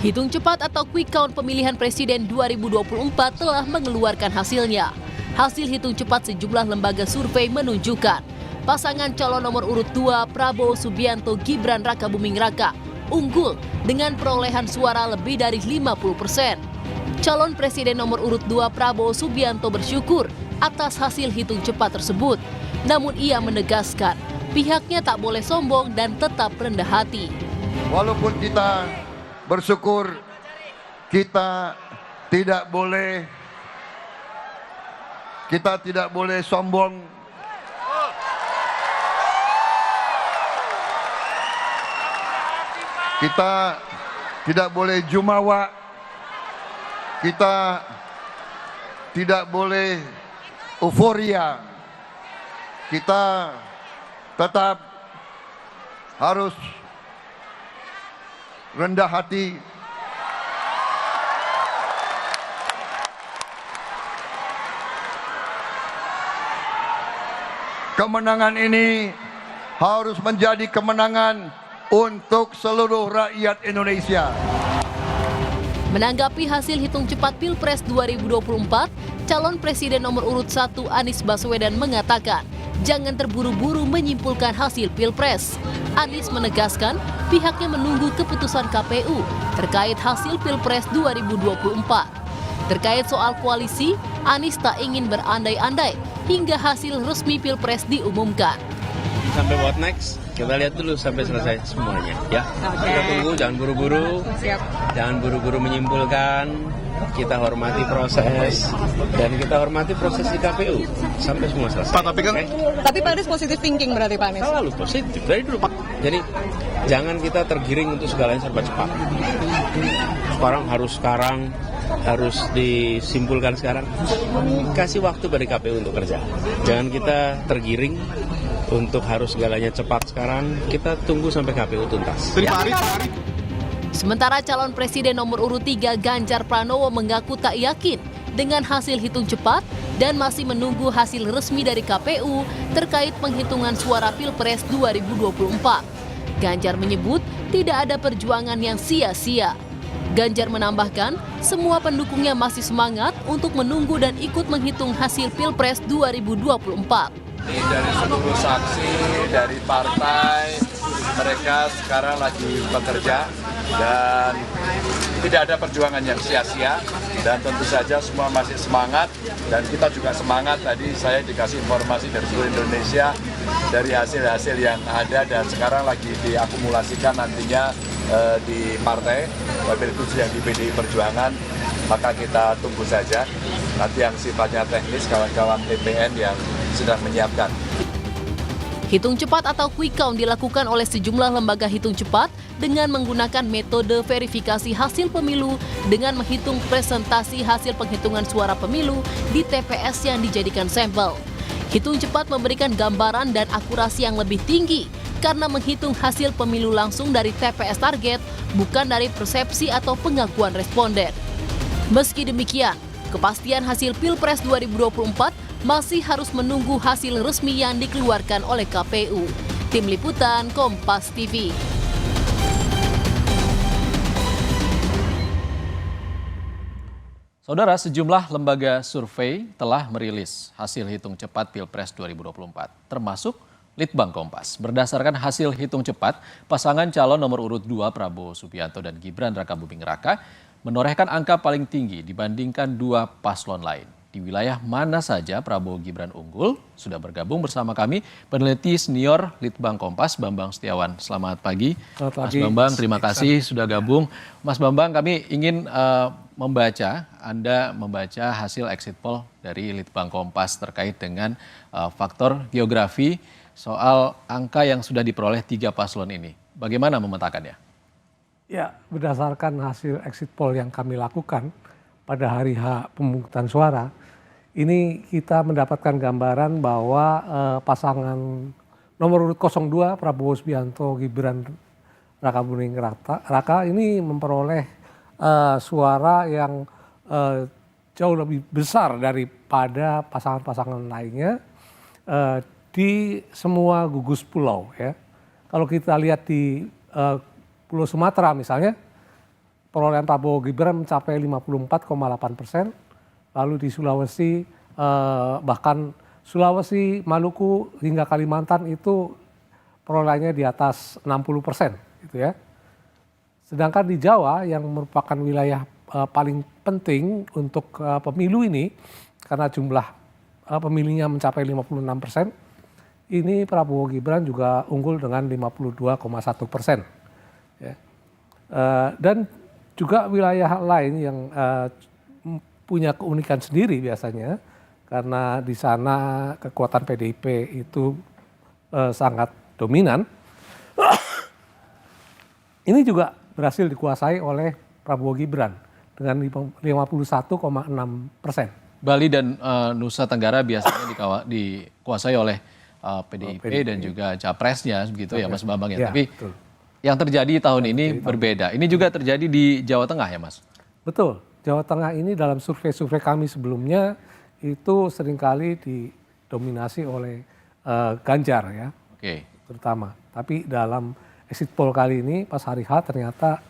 Hitung cepat atau quick count pemilihan presiden 2024 telah mengeluarkan hasilnya. Hasil hitung cepat sejumlah lembaga survei menunjukkan pasangan calon nomor urut 2 Prabowo Subianto Gibran Rakabuming Raka unggul dengan perolehan suara lebih dari 50%. Calon presiden nomor urut 2 Prabowo Subianto bersyukur atas hasil hitung cepat tersebut. Namun ia menegaskan pihaknya tak boleh sombong dan tetap rendah hati. Walaupun kita bersyukur, kita tidak boleh sombong. Kita tidak boleh jumawa. Kita tidak boleh euforia. Kita tetap harus rendah hati. Kemenangan ini harus menjadi kemenangan untuk seluruh rakyat Indonesia. Menanggapi hasil hitung cepat Pilpres 2024, calon presiden nomor urut 1 Anies Baswedan mengatakan, jangan terburu-buru menyimpulkan hasil Pilpres. Anies menegaskan pihaknya menunggu keputusan KPU terkait hasil Pilpres 2024. Terkait soal koalisi, Anies tak ingin berandai-andai hingga hasil resmi Pilpres diumumkan. Sampai what next, kita lihat dulu sampai selesai semuanya ya. Kita tunggu, jangan buru-buru. Jangan buru-buru menyimpulkan. Kita hormati proses dan kita hormati proses di KPU sampai semua selesai. Pak, Tapi Pak Anies positive thinking berarti Pak Anies? Selalu positif dari dulu Pak. Jadi jangan kita tergiring untuk segalanya serba cepat. Sekarang harus disimpulkan sekarang. Kasih waktu bagi KPU untuk kerja. Jangan kita tergiring untuk harus segalanya cepat sekarang. Kita tunggu sampai KPU tuntas. Sementara calon presiden nomor urut 3 Ganjar Pranowo mengaku tak yakin dengan hasil hitung cepat dan masih menunggu hasil resmi dari KPU terkait penghitungan suara Pilpres 2024. Ganjar menyebut tidak ada perjuangan yang sia-sia. Ganjar menambahkan, semua pendukungnya masih semangat untuk menunggu dan ikut menghitung hasil Pilpres 2024. Dari seluruh saksi, dari partai, mereka sekarang lagi bekerja dan tidak ada perjuangan yang sia-sia dan tentu saja semua masih semangat dan kita juga semangat. Tadi saya dikasih informasi dari seluruh Indonesia dari hasil-hasil yang ada dan sekarang lagi diakumulasikan nantinya di partai, wabil khusus yang di PDI Perjuangan, maka kita tunggu saja nanti yang sifatnya teknis kawan-kawan TPN yang sedang menyiapkan. Hitung cepat atau quick count dilakukan oleh sejumlah lembaga hitung cepat dengan menggunakan metode verifikasi hasil pemilu dengan menghitung presentasi hasil penghitungan suara pemilu di TPS yang dijadikan sampel. Hitung cepat memberikan gambaran dan akurasi yang lebih tinggi karena menghitung hasil pemilu langsung dari TPS target, bukan dari persepsi atau pengakuan responden. Meski demikian, kepastian hasil Pilpres 2024 masih harus menunggu hasil resmi yang dikeluarkan oleh KPU. Tim Liputan Kompas TV. Saudara, sejumlah lembaga survei telah merilis hasil hitung cepat Pilpres 2024, termasuk Litbang Kompas. Berdasarkan hasil hitung cepat, pasangan calon nomor urut 2 Prabowo Subianto dan Gibran Rakabuming Raka menorehkan angka paling tinggi dibandingkan dua paslon lain. Di wilayah mana saja Prabowo Gibran unggul? Sudah bergabung bersama kami peneliti senior Litbang Kompas, Bambang Setiawan. Selamat pagi. Mas Bambang, terima kasih sudah gabung. Mas Bambang, kami ingin Anda membaca hasil exit poll dari Litbang Kompas terkait dengan faktor geografi soal angka yang sudah diperoleh tiga paslon ini. Bagaimana memetakannya? Ya, berdasarkan hasil exit poll yang kami lakukan pada hari H pemungutan suara, ini kita mendapatkan gambaran bahwa pasangan nomor urut 02 Prabowo Subianto Gibran Rakabuming Raka ini memperoleh suara yang jauh lebih besar daripada pasangan-pasangan lainnya di semua gugus pulau ya. Kalau kita lihat di Pulau Sumatera misalnya, perolehan Prabowo Gibran mencapai 54,8%. Lalu di Sulawesi, bahkan Sulawesi, Maluku hingga Kalimantan itu perolehannya di atas 60%, gitu ya. Sedangkan di Jawa yang merupakan wilayah paling penting untuk pemilu ini, karena jumlah pemilihnya mencapai 56%, ini Prabowo Gibran juga unggul dengan 52,1%. Ya. Dan juga wilayah lain yang punya keunikan sendiri biasanya, karena di sana kekuatan PDIP itu sangat dominan. Ini juga berhasil dikuasai oleh Prabowo Gibran dengan 51,6%. Bali dan Nusa Tenggara biasanya dikuasai oleh PDIP dan juga capresnya begitu ya Mas Bambang ya. Ya, Tapi betul. yang terjadi tahun ini berbeda. Ini juga terjadi di Jawa Tengah ya Mas? Betul. Jawa Tengah ini dalam survei-survei kami sebelumnya itu seringkali didominasi oleh Ganjar ya. Oke. Terutama. Tapi dalam exit poll kali ini pas hari H ternyata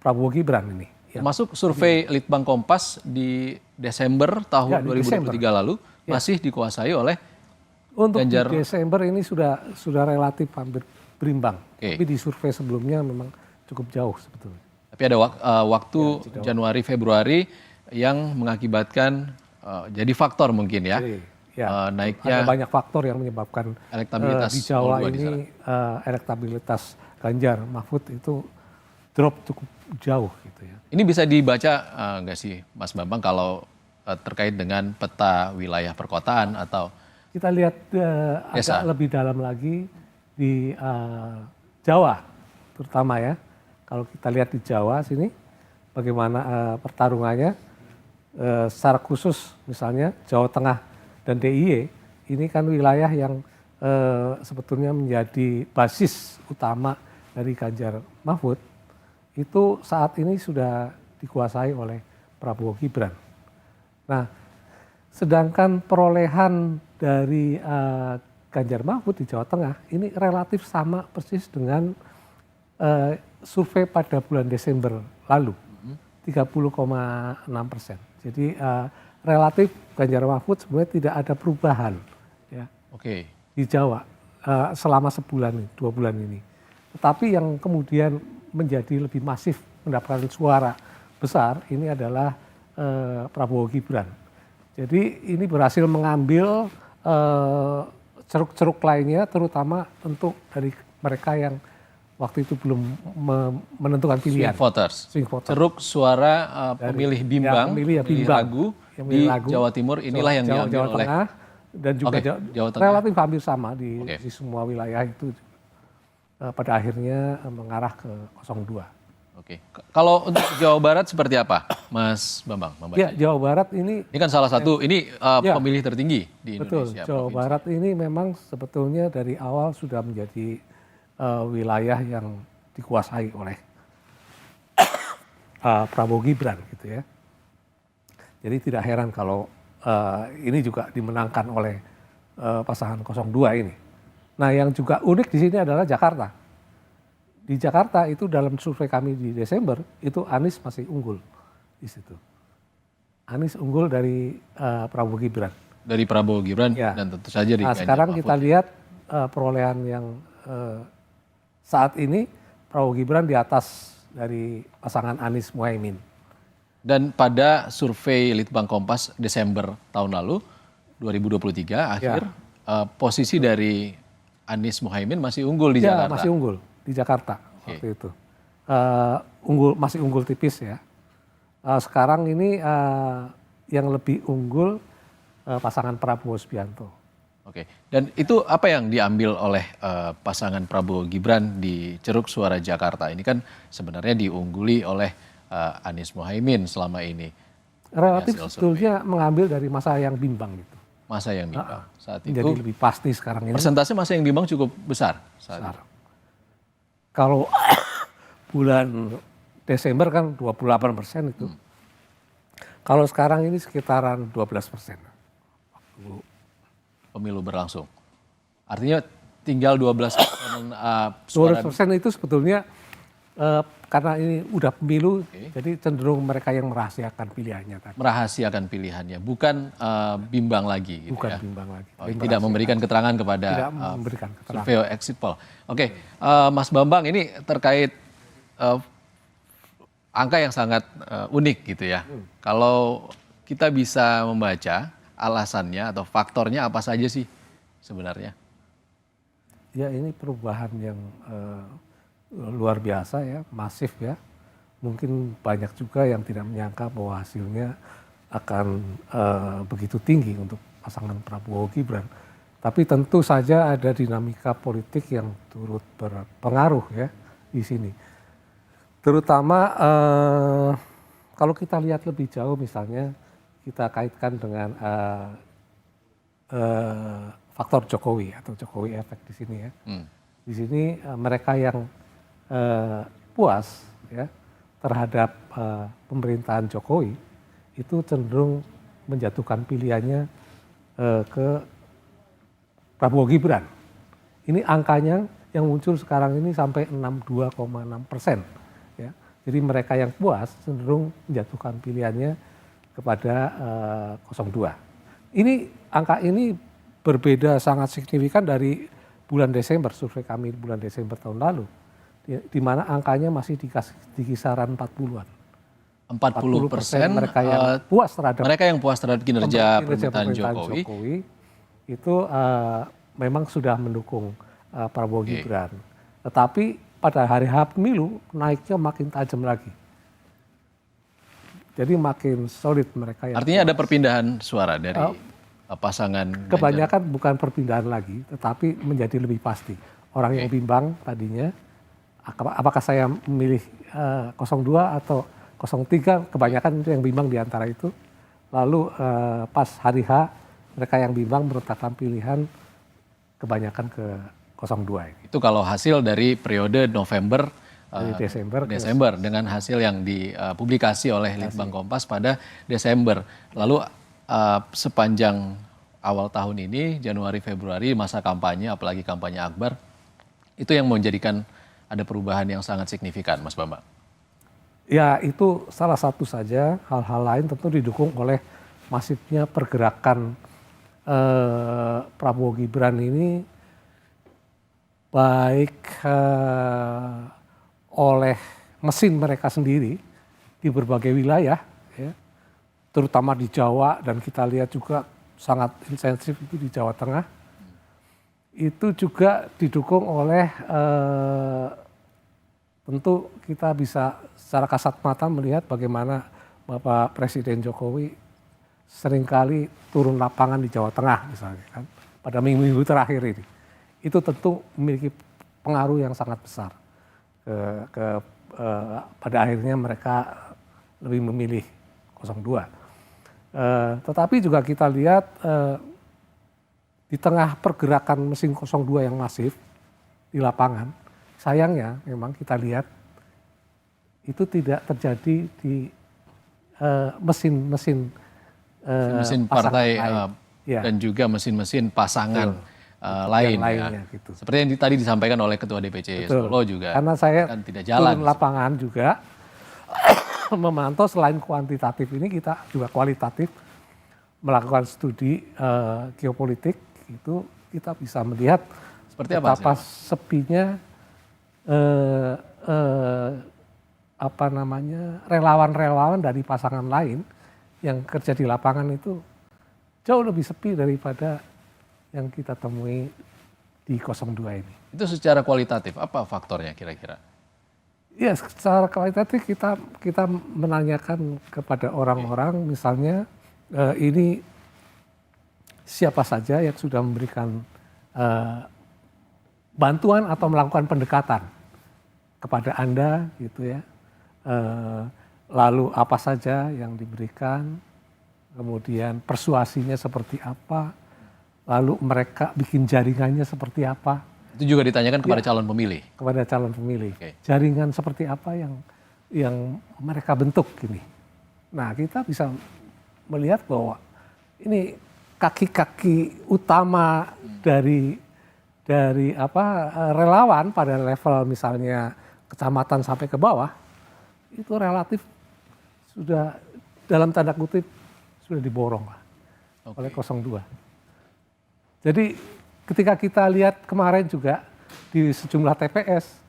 Prabowo Gibran ini. Ya. Termasuk survei Litbang Kompas di Desember tahun 2023 lalu masih dikuasai oleh Untuk Ganjar. di Desember ini sudah relatif hampir berimbang. Oke. Tapi di survei sebelumnya memang cukup jauh sebetulnya. Tapi ada waktu Januari Februari yang mengakibatkan jadi faktor mungkin ya. Jadi, naiknya ada banyak faktor yang menyebabkan elektabilitas di Jawa 02 di sana. ini elektabilitas Ganjar Mahfud itu drop cukup jauh gitu ya. Ini bisa dibaca nggak sih Mas Bambang kalau terkait dengan peta wilayah perkotaan atau Kita lihat agak lebih dalam lagi di Jawa terutama ya. Kalau kita lihat di Jawa sini bagaimana pertarungannya secara khusus misalnya Jawa Tengah dan DIY ini kan wilayah yang sebetulnya menjadi basis utama dari Ganjar Mahfud itu saat ini sudah dikuasai oleh Prabowo Gibran. Nah, sedangkan perolehan dari Ganjar Mahfud di Jawa Tengah ini relatif sama persis dengan survei pada bulan Desember lalu, 30,6%. Jadi relatif Ganjar Mahfud sebenarnya tidak ada perubahan ya, di Jawa selama sebulan, 2 bulan ini. Tetapi yang kemudian menjadi lebih masif mendapatkan suara besar ini adalah Prabowo Gibran. Jadi ini berhasil mengambil ceruk-ceruk lainnya, terutama untuk dari mereka yang waktu itu belum menentukan pilihan. swing voters. Ceruk suara pemilih bimbang, pemilih ragu yang di ragu. Jawa Timur inilah yang diambil Jawa oleh Tengah dan juga Jawa Tengah. relatif hampir sama di semua wilayah itu pada akhirnya mengarah ke 02. Oke. Kalau untuk Jawa Barat seperti apa, Mas Bambang? Ya, Jawa Barat ini kan salah satu pemilih tertinggi di betul. Indonesia. Jawa Barat ini memang sebetulnya dari awal sudah menjadi wilayah yang dikuasai oleh Prabowo Gibran gitu ya. Jadi tidak heran kalau ini juga dimenangkan oleh pasangan 02 ini. Nah, yang juga unik di sini adalah Jakarta. Di Jakarta itu dalam survei kami di Desember itu Anies masih unggul di situ. Anies unggul dari Prabowo Gibran. Dari Prabowo Gibran ya. Dan tentu saja di Ganjar sekarang Mahfud. kita lihat perolehan yang saat ini Prabowo Gibran di atas dari pasangan Anies Muhaimin. Dan pada survei Litbang Kompas Desember tahun lalu 2023 akhir posisi dari Anies Muhaimin masih unggul di Jakarta. Masih unggul di Jakarta waktu itu. Masih unggul tipis ya. Sekarang ini yang lebih unggul pasangan Prabowo Subianto. Oke. Dan itu apa yang diambil oleh pasangan Prabowo Gibran di ceruk suara Jakarta? Ini kan sebenarnya diungguli oleh Anies Muhaimin selama ini. Relatif sebetulnya mengambil dari masa yang bimbang gitu. Masa yang bimbang. Saat itu jadi lebih pasti sekarang ini. Persentase masa yang bimbang cukup besar saat itu. Kalau bulan Desember kan 28% itu. Kalau sekarang ini sekitaran 12%. Pemilu berlangsung. Artinya tinggal 12% suara. 12% itu sebetulnya karena ini udah pemilu, jadi cenderung mereka yang merahasiakan pilihannya tadi. Merahasiakan pilihannya, bukan bimbang lagi. Gitu Bukan ya? bimbang lagi. Tidak memberikan keterangan kepada Tidak memberikan keterangan. survei exit poll. Oke, Mas Bambang, ini terkait angka yang sangat unik gitu ya. Kalau kita bisa membaca alasannya atau faktornya apa saja sih sebenarnya? Ya ini perubahan yang luar biasa ya, masif ya. Mungkin banyak juga yang tidak menyangka bahwa hasilnya akan begitu tinggi untuk pasangan Prabowo Gibran. Tapi tentu saja ada dinamika politik yang turut berpengaruh ya di sini. Terutama kalau kita lihat lebih jauh misalnya kita kaitkan dengan faktor Jokowi atau Jokowi efek di sini ya. Di sini mereka yang puas ya terhadap pemerintahan Jokowi itu cenderung menjatuhkan pilihannya ke Prabowo Gibran. Ini angkanya yang muncul sekarang ini sampai 62,6%. Ya. Jadi mereka yang puas cenderung menjatuhkan pilihannya kepada 02. Ini angka ini berbeda sangat signifikan dari bulan Desember, survei kami bulan Desember tahun lalu. Di mana angkanya masih di kisaran 40-an. 40% mereka yang puas terhadap kinerja pemerintahan Jokowi itu memang sudah mendukung Prabowo Gibran. Tetapi pada hari H pemilu naiknya makin tajam lagi. Jadi makin solid mereka yang artinya ada perpindahan suara dari pasangan kebanyakan bukan perpindahan lagi, tetapi menjadi lebih pasti. Orang yang bimbang tadinya, apakah saya memilih 02 atau 03, kebanyakan itu yang bimbang di antara itu. Lalu pas hari H, mereka yang bimbang menetapkan pilihan kebanyakan ke 02. Itu kalau hasil dari periode November Desember dengan hasil yang dipublikasi oleh Litbang Kompas pada Desember. Lalu sepanjang awal tahun ini, Januari Februari masa kampanye, apalagi kampanye akbar, itu yang menjadikan ada perubahan yang sangat signifikan, Mas Bambang. Ya itu salah satu saja, hal-hal lain tentu didukung oleh masifnya pergerakan Prabowo Gibran ini baik oleh mesin mereka sendiri di berbagai wilayah, ya, terutama di Jawa dan kita lihat juga sangat intensif itu di Jawa Tengah. Itu juga didukung oleh tentu kita bisa secara kasat mata melihat bagaimana Bapak Presiden Jokowi seringkali turun lapangan di Jawa Tengah misalnya kan pada minggu-minggu terakhir ini. Itu tentu memiliki pengaruh yang sangat besar pada akhirnya mereka lebih memilih 02. Tetapi juga kita lihat di tengah pergerakan mesin 02 yang masif di lapangan, sayangnya memang kita lihat itu tidak terjadi di mesin partai ya. Dan juga mesin-mesin pasangan lain ya. Gitu. Seperti yang tadi disampaikan oleh Ketua DPC Solo juga. Karena saya kan tidak jalan turun lapangan juga memantau selain kuantitatif ini kita juga kualitatif melakukan studi geopolitik itu kita bisa melihat seperti betapa sepinya relawan-relawan dari pasangan lain yang kerja di lapangan itu jauh lebih sepi daripada yang kita temui di 02 ini. Itu secara kualitatif apa faktornya kira-kira? Ya, secara kualitatif kita menanyakan kepada orang-orang misalnya ini siapa saja yang sudah memberikan bantuan atau melakukan pendekatan kepada Anda gitu ya. Lalu apa saja yang diberikan, kemudian persuasinya seperti apa, lalu mereka bikin jaringannya seperti apa. Itu juga ditanyakan kepada calon pemilih. Kepada calon pemilih. Jaringan seperti apa yang mereka bentuk gini. Nah, kita bisa melihat bahwa ini kaki-kaki utama dari relawan pada level misalnya kecamatan sampai ke bawah itu relatif sudah dalam tanda kutip sudah diborong lah oleh 02. Jadi ketika kita lihat kemarin juga di sejumlah TPS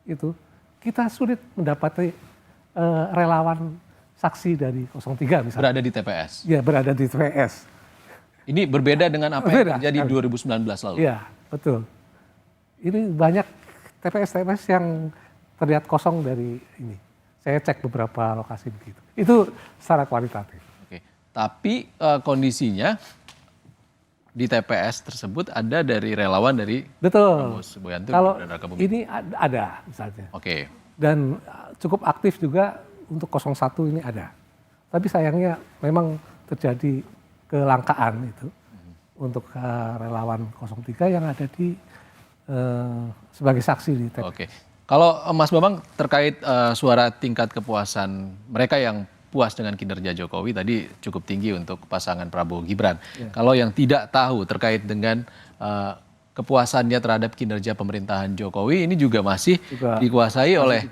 itu kita sulit mendapati relawan saksi dari 03 misalnya. Berada di TPS. Ya, berada di TPS. Ini berbeda dengan apa yang terjadi 2019 lalu. Iya, betul. Ini banyak TPS yang terlihat kosong dari ini. Saya cek beberapa lokasi begitu. Itu secara kualitatif. Oke. Tapi kondisinya di TPS tersebut ada dari relawan dari Betul. Prabowo Subianto Kalau dan Raka Buming. ini ada misalnya. Oke. Dan cukup aktif juga untuk 01 ini ada. Tapi sayangnya memang terjadi kelangkaan itu untuk relawan 03 yang ada di sebagai saksi di TPS. Oke. Kalau Mas Bambang terkait suara tingkat kepuasan mereka yang puas dengan kinerja Jokowi tadi cukup tinggi untuk pasangan Prabowo Gibran. Ya. Kalau yang tidak tahu terkait dengan kepuasannya terhadap kinerja pemerintahan Jokowi ini juga masih dikuasai oleh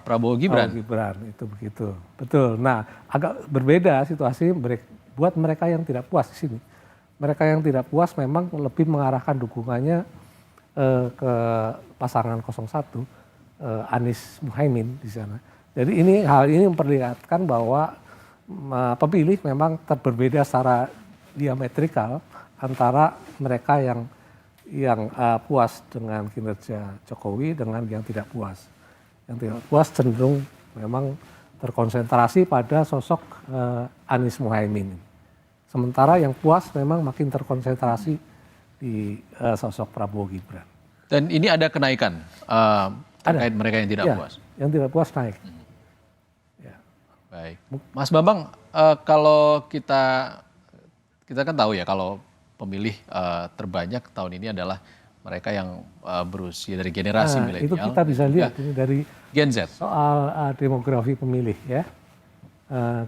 Prabowo Gibran. Prabowo Gibran itu begitu. Betul. Nah, agak berbeda situasi buat mereka yang tidak puas di sini. Mereka yang tidak puas memang lebih mengarahkan dukungannya ke pasangan 01 Anies Muhaimin di sana. Jadi hal ini memperlihatkan bahwa pemilih memang berbeda secara diametrikal antara mereka yang puas dengan kinerja Jokowi dengan yang tidak puas. Yang tidak puas cenderung memang terkonsentrasi pada sosok Anies Muhaimin. Sementara yang puas memang makin terkonsentrasi di sosok Prabowo Gibran. Dan ini ada kenaikan terkait mereka yang tidak puas? Yang tidak puas naik. Ya. Baik. Mas Bambang, kalau kita kan tahu ya kalau pemilih terbanyak tahun ini adalah mereka yang berusia dari generasi milenial. Itu kita bisa lihat ini dari Gen Z. Soal demografi pemilih ya,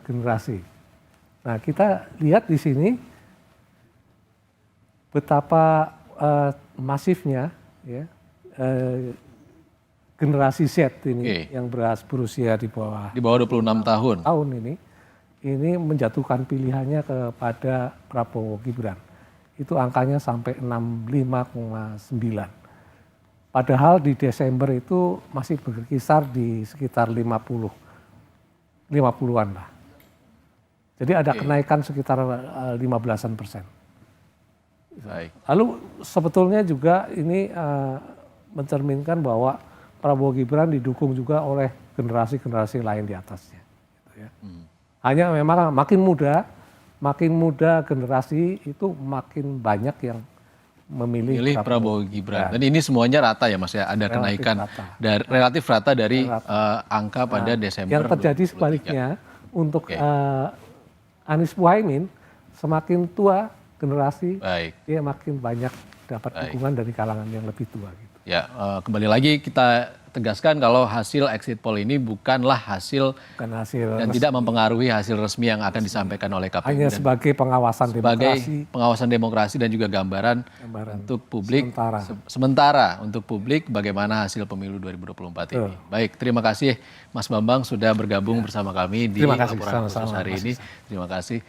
generasi. Nah kita lihat di sini betapa masifnya ya generasi Z ini yang berusia di bawah 26 tahun. Tahun ini menjatuhkan pilihannya kepada Prabowo Gibran. Itu angkanya sampai 65,9. Padahal di Desember itu masih berkisar di sekitar 50-an lah. Jadi ada kenaikan sekitar 15%. Baik. Lalu sebetulnya juga ini mencerminkan bahwa Prabowo Gibran didukung juga oleh generasi-generasi lain di atasnya. Gitu ya. Hanya memang makin muda generasi itu makin banyak yang memilih Prabowo Gibran. Dan ini semuanya rata ya Mas ya, ada kenaikan relatif rata dari angka pada Desember. Yang terjadi sebaliknya untuk Anies Muhaimin semakin tua generasi dia makin banyak dapat dukungan dari kalangan yang lebih tua gitu. Ya, kembali lagi kita tegaskan kalau hasil exit poll ini bukan hasil dan tidak mempengaruhi hasil resmi yang akan disampaikan oleh KPU. Hanya sebagai pengawasan demokrasi. Pengawasan demokrasi dan juga gambaran untuk publik sementara untuk publik bagaimana hasil pemilu 2024 ini. Baik, terima kasih Mas Bambang sudah bergabung bersama kami di laporan khusus hari ini. Terima kasih.